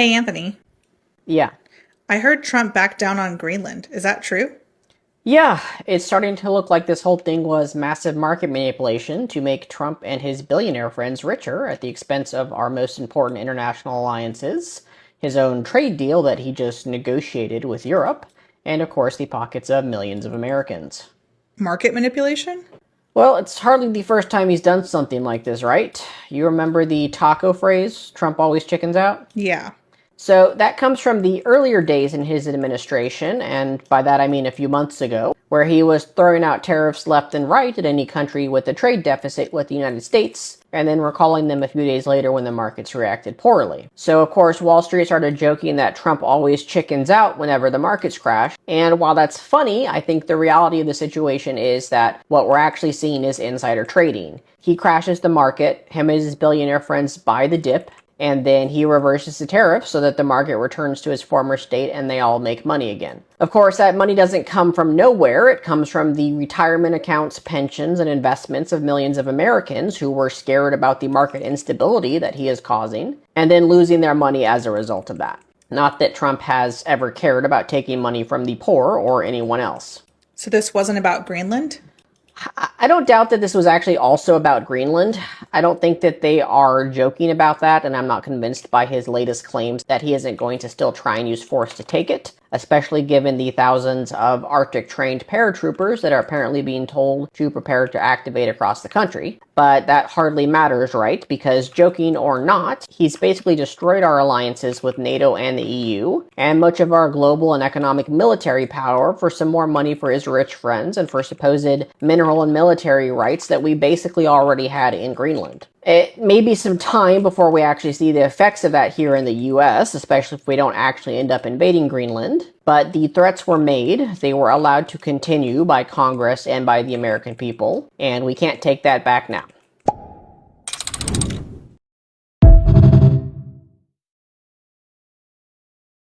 Hey, Anthony. Yeah. I heard Trump backed down on Greenland. Is that true? Yeah, it's starting to look like this whole thing was massive market manipulation to make Trump and his billionaire friends richer at the expense of our most important international alliances, his own trade deal that he just negotiated with Europe, and of course the pockets of millions of Americans. Market manipulation? Well, it's hardly the first time he's done something like this, right? You remember the taco phrase, Trump always chickens out? Yeah. So that comes from the earlier days in his administration, and by that I mean a few months ago, where he was throwing out tariffs left and right at any country with a trade deficit with the United States, and then recalling them a few days later when the markets reacted poorly. So of course Wall Street started joking that Trump always chickens out whenever the markets crash, and while that's funny, I think the reality of the situation is that what we're actually seeing is insider trading. He crashes the market, him and his billionaire friends buy the dip, and then he reverses the tariff so that the market returns to its former state and they all make money again. Of course, that money doesn't come from nowhere. It comes from the retirement accounts, pensions, and investments of millions of Americans who were scared about the market instability that he is causing, and then losing their money as a result of that. Not that Trump has ever cared about taking money from the poor or anyone else. So this wasn't about Greenland? I don't doubt that this was actually also about Greenland. I don't think that they are joking about that, and I'm not convinced by his latest claims that he isn't going to still try and use force to take it, especially given the thousands of Arctic-trained paratroopers that are apparently being told to prepare to activate across the country. But that hardly matters, right? Because joking or not, he's basically destroyed our alliances with NATO and the EU, and much of our global and economic military power for some more money for his rich friends and for supposed mineral and military rights that we basically already had in Greenland. It may be some time before we actually see the effects of that here in the US, especially if we don't actually end up invading Greenland. But the threats were made, they were allowed to continue by Congress and by the American people, and we can't take that back now.